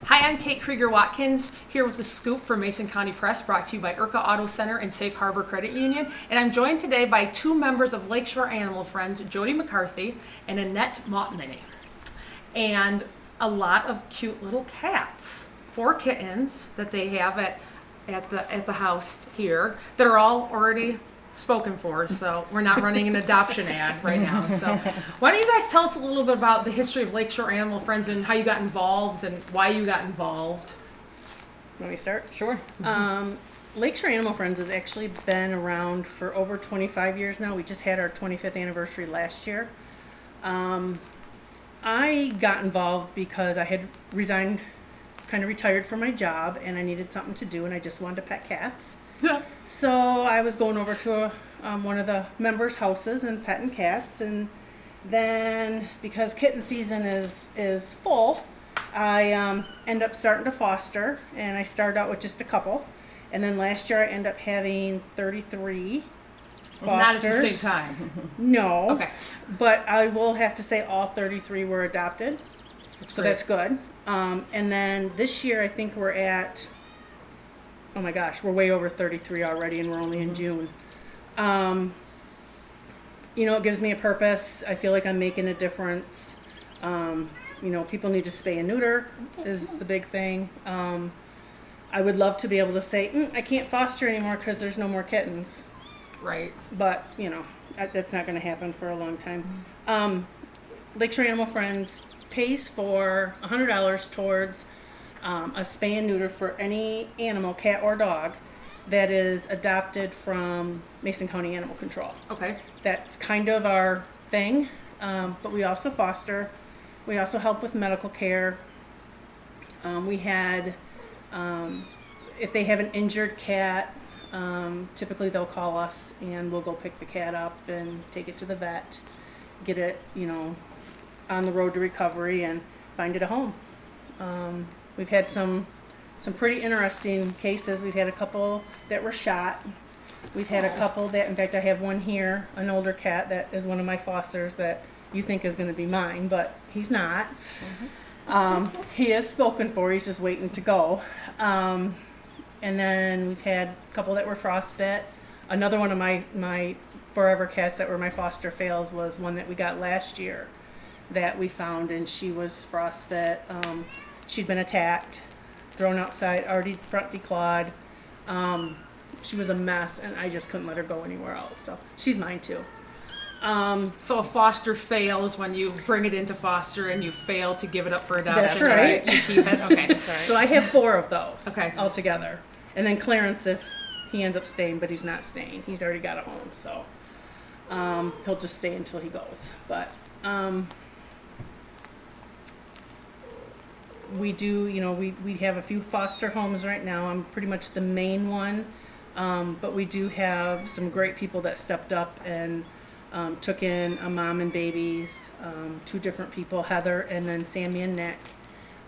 Hi, I'm Kate Krieger-Watkins, here with the Scoop for Mason County Press, brought to you by Urka Auto Center and Safe Harbor Credit Union. And I'm joined today by two members of Lakeshore Animal Friends, Jody McCarthy and Annette Montminy. And a lot of cute little cats, 4 kittens that they have at the house here that are all already spoken for, so we're not running an adoption ad right now. So why don't you guys tell us a little bit about the history of Lakeshore Animal Friends and how you got involved and why you got involved? Want me to start? Sure. Lakeshore Animal Friends has actually been around for over 25 years now. We just had our 25th anniversary last year. I got involved because I had resigned, kind of retired from my job, and I needed something to do, and I just wanted to pet cats. So I was going over to one of the members' houses and petting cats, and then because kitten season is full, I end up starting to foster, and I started out with just a couple, and then last year I ended up having 33 fosters. Not at the same time. No. Okay. But I will have to say all 33 were adopted, so great. that's good. And then this year I think we're at, oh my gosh, we're way over 33 already, and we're only in June. It gives me a purpose. I feel like I'm making a difference. People need to spay and neuter is the big thing. I would love to be able to say, I can't foster anymore because there's no more kittens. Right. But, that's not going to happen for a long time. Lakeshore Animal Friends pays for $100 towards a spay and neuter for any animal, cat or dog, that is adopted from Mason County Animal Control. Okay. That's kind of our thing, but we also foster. We also help with medical care. We had, if they have an injured cat, typically they'll call us and we'll go pick the cat up and take it to the vet, get it, on the road to recovery and find it a home. We've had some pretty interesting cases. We've had a couple that were shot. We've had a couple that, in fact, I have one here, an older cat that is one of my fosters that you think is going to be mine, but he's not. He is spoken for. He's just waiting to go. And then we've had a couple that were frostbit. Another one of my forever cats that were my foster fails was one that we got last year that we found, and she was frostbit. She'd been attacked, thrown outside, already front declawed. She was a mess, and I just couldn't let her go anywhere else. So she's mine too. So a foster fail is when you bring it into foster and you fail to give it up for adoption. That's right. You keep it. Okay. That's right. So I have 4 of those Okay. altogether. And then Clarence, if he ends up staying, but he's not staying. He's already got a home, so he'll just stay until he goes. But we do, we have a few foster homes right now. I'm pretty much the main one, but we do have some great people that stepped up and took in a mom and babies, 2 different people, Heather and then Sammy and Nick.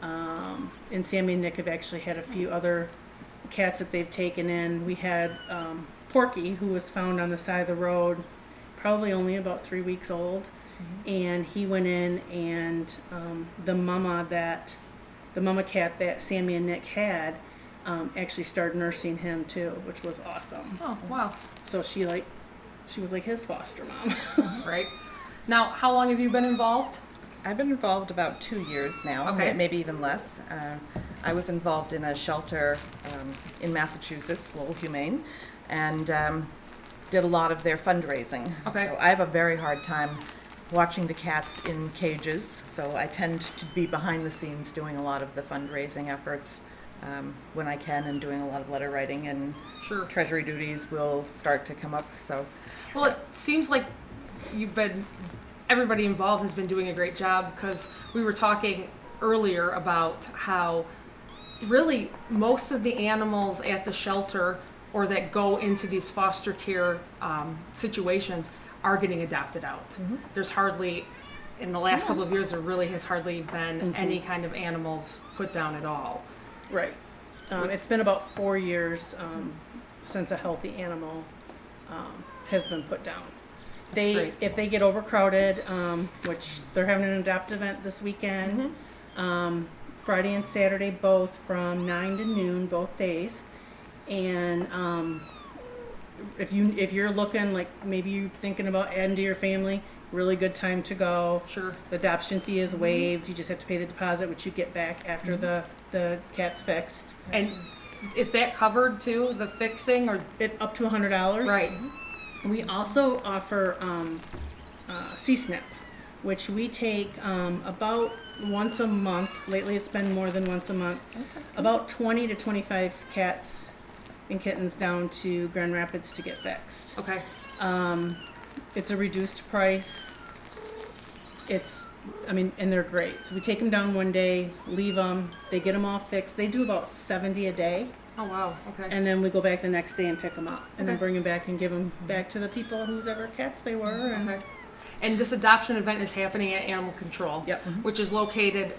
And Sammy and Nick have actually had a few other cats that they've taken in. We had Porky, who was found on the side of the road, probably only about 3 weeks old. And he went in, and the mama cat that Sammy and Nick had actually started nursing him too, which was awesome. Oh, wow. So she was like his foster mom. Right. Now, how long have you been involved? I've been involved about 2 years now, Okay. maybe even less. I was involved in a shelter in Massachusetts, Lowell Humane, and did a lot of their fundraising. Okay. So I have a very hard time watching the cats in cages, so I tend to be behind the scenes doing a lot of the fundraising efforts when I can, and doing a lot of letter writing, and Sure. treasury duties will start to come up. So Well, it seems like everybody involved has been doing a great job, because we were talking earlier about how really most of the animals at the shelter or that go into these foster care situations are getting adopted out. There's hardly, in the last couple of years, there really has hardly been any kind of animals put down at all. Right. It's been about 4 years since a healthy animal has been put down. great. If they get overcrowded, which they're having an adopt event this weekend, Friday and Saturday both from 9 to noon both days. And if you're looking, like maybe you're thinking about adding to your family, really good time to go. Sure. The adoption fee is waived. You just have to pay the deposit, which you get back after the cat's fixed. And is that covered too, the fixing, or? It up to $100. Right. We also offer C-SNP, which we take about once a month. Lately, it's been more than once a month. About 20 to 25 cats and kittens down to Grand Rapids to get fixed. Okay. It's a reduced price. And they're great. So we take them down one day, leave them, they get them all fixed. They do about 70 a day. Oh, wow. Okay. And then we go back the next day and pick them up, and then Okay. bring them back and give them back to the people whose ever cats they were. And Okay. And this adoption event is happening at Animal Control, Yep. which is located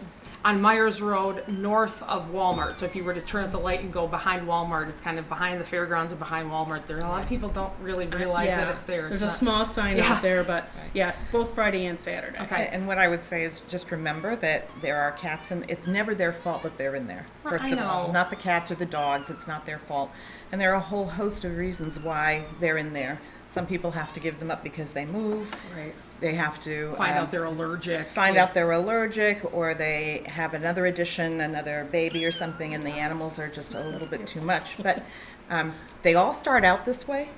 on Myers Road, north of Walmart. So if you were to turn at the light and go behind Walmart, it's kind of behind the fairgrounds and behind Walmart. There, a lot of people don't really realize that it's there. There's It's a small sign Yeah. out there, but yeah, both Friday and Saturday. Okay. And what I would say is just remember that there are cats, and it's never their fault that they're in there. Well, First I of all, know. not the cats or the dogs. It's not their fault, and there are a whole host of reasons why they're in there. Some people have to give them up because they move. Right. They have to Find out they're allergic. find out they're allergic, or they have another addition, another baby or something, and the animals are just a little bit too much. But they all start out this way,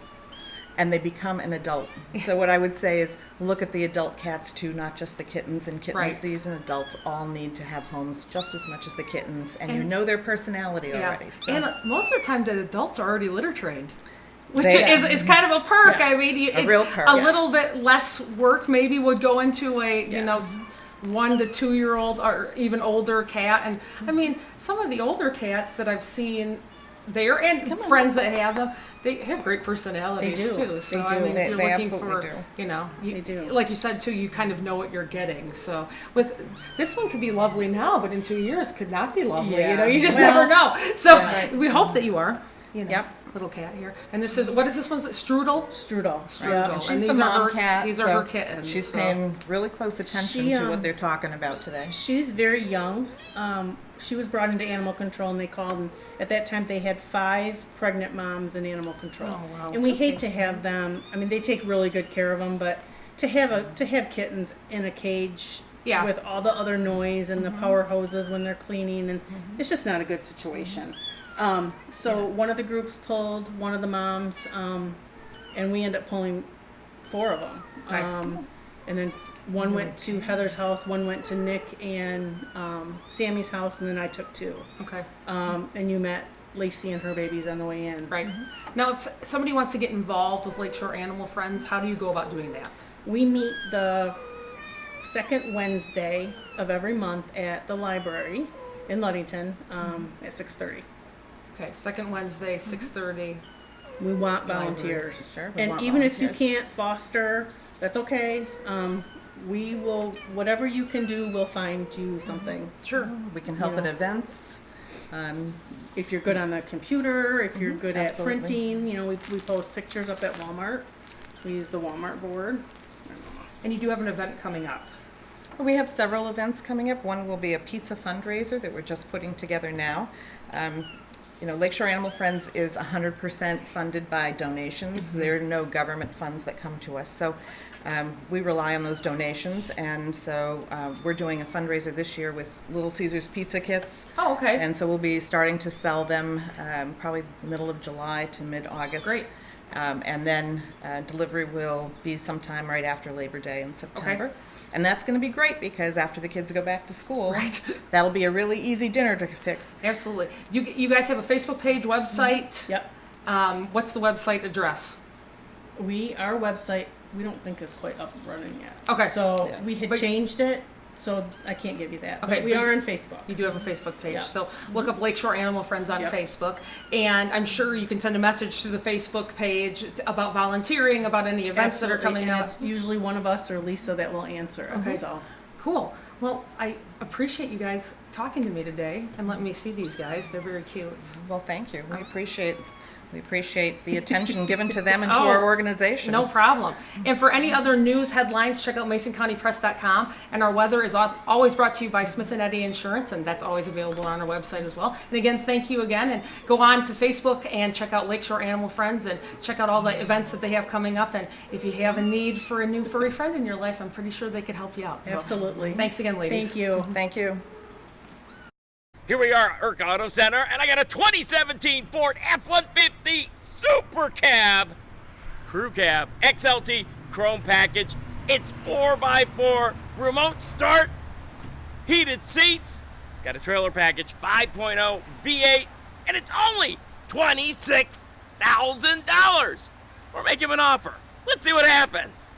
and they become an adult. So what I would say is look at the adult cats too, not just the kittens. In kitten Right. season, adults all need to have homes just as much as the kittens, and you And- know their personality Yeah. already. So. And most of the time, the adults are already litter trained. Which They- is kind of a perk. I Yes. mean, A real perk, a yes. little bit less work maybe would go into a, you know, Yes. 1 to 2 year old or even older cat. And I mean, some of the older cats that I've seen there and friends that have them, they have great personalities They do. too. So They I do. mean, They- if you're they looking absolutely for, do. you know, They do. like you said too, you kind of know what you're getting. So with this one could be lovely now, but in 2 years could not be lovely. Yeah. You know, you just Well, never know. So yeah. Right. we hope that you are. You know, Yep. little cat here. And this is, what is this one? Strudel? Strudel. Strudel. And she's And the these are mom her- cat. these are so her kittens, She's so- paying really close attention She, to what they're talking about today. She's very young. She was brought into animal control, and they called, and at that time they had 5 pregnant moms in animal control. Oh, wow. And we hate to have them. I mean, they take really good care of them, but to have kittens in a cage Yeah. with all the other noise and the power hoses when they're cleaning, and it's just not a good situation. So one of the groups pulled one of the moms, and we ended up pulling 4 of them. Okay. And then one went to Heather's house, one went to Nick and Sammy's house, and then I took 2. Okay. And you met Lacey and her babies on the way in. Right. Now, if somebody wants to get involved with Lakeshore Animal Friends, how do you go about doing that? We meet the second Wednesday of every month at the library in Ludington at 6:30. Okay, second Wednesday, 6:30. We want volunteers. Sure, we And want even if you volunteers. can't foster, that's okay. We will, whatever you can do, we'll find you something. Sure. We can help You know. at events. If you're good on the computer, if you're good at absolutely. printing, you know, we post pictures up at Walmart. We use the Walmart board. And you do have an event coming up. We have several events coming up. One will be a pizza fundraiser that we're just putting together now. Lakeshore Animal Friends is 100% funded by donations. There are no government funds that come to us. So we rely on those donations. And so we're doing a fundraiser this year with Little Caesars pizza kits. Oh, okay. And so we'll be starting to sell them probably middle of July to mid-August. Great. And then delivery will be sometime right after Labor Day in September. Okay. And that's going to be great because after the kids go back to school, Right. that'll be a really easy dinner to fix. Absolutely. You guys have a Facebook page, website. Yep. What's the website address? Our website, we don't think is quite up and running yet. Okay. So Yeah. we had But- changed it, so I can't give you that. Okay, But we but- are on Facebook. You do have a Facebook page. Yeah. So look up Lakeshore Animal Friends on Yep. Facebook. And I'm sure you can send a message to the Facebook page about volunteering, about any events that are Absolutely, coming and up. it's usually one of us or Lisa that will answer it. Okay. So Cool. Well, I appreciate you guys talking to me today and letting me see these guys. They're very cute. Well, thank you. We appreciate We appreciate the attention given to them and to Oh, our organization. No problem. And for any other news headlines, check out MasonCountyPress.com. And our weather is always brought to you by Smith & Eddy Insurance, and that's always available on our website as well. And again, thank you again. And go on to Facebook and check out Lakeshore Animal Friends and check out all the events that they have coming up. And if you have a need for a new furry friend in your life, I'm pretty sure they could help you out. So Absolutely. thanks again, ladies. Thank you. Thank you. Here we are at Urka Auto Center, and I got a 2017 Ford F-150 Super Cab, Crew Cab, XLT, Chrome Package. It's 4x4, remote start, heated seats. It's got a trailer package, 5.0 V8, and it's only $26,000. We're making him an offer. Let's see what happens.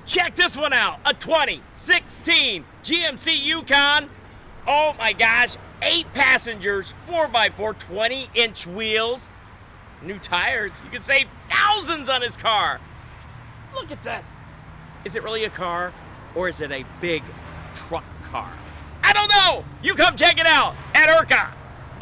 Check this one out, a 2016 GMC Yukon. Oh my gosh, 8 passengers, 4x4, 20-inch wheels, new tires. You can save thousands on his car. Look at this. Is it really a car, or is it a big truck car? I don't know. You come check it out at Urka.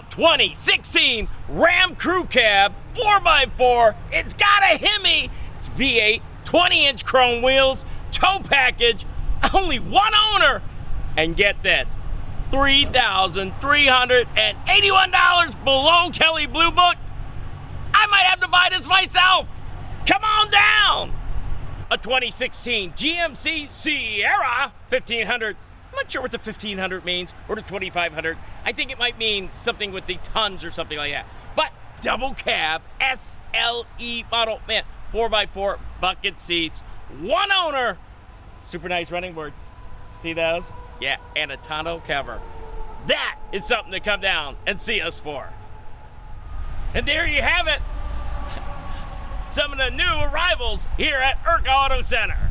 2016 Ram Crew Cab, 4x4. It's got a Hemi. It's V8, 20-inch chrome wheels, tow package, only one owner. And get this, $3,381 below Kelly Blue Book. I might have to buy this myself. Come on down. A 2016 GMC Sierra 1500. I'm not sure what the 1500 means, or the 2500. I think it might mean something with the tons or something like that. But double cab, SLE model. Man, 4x4 bucket seats, one owner. Super nice running boards. See those? Yeah, and a tonneau cover. That is something to come down and see us for. And there you have it. Some of the new arrivals here at Urka Auto Center.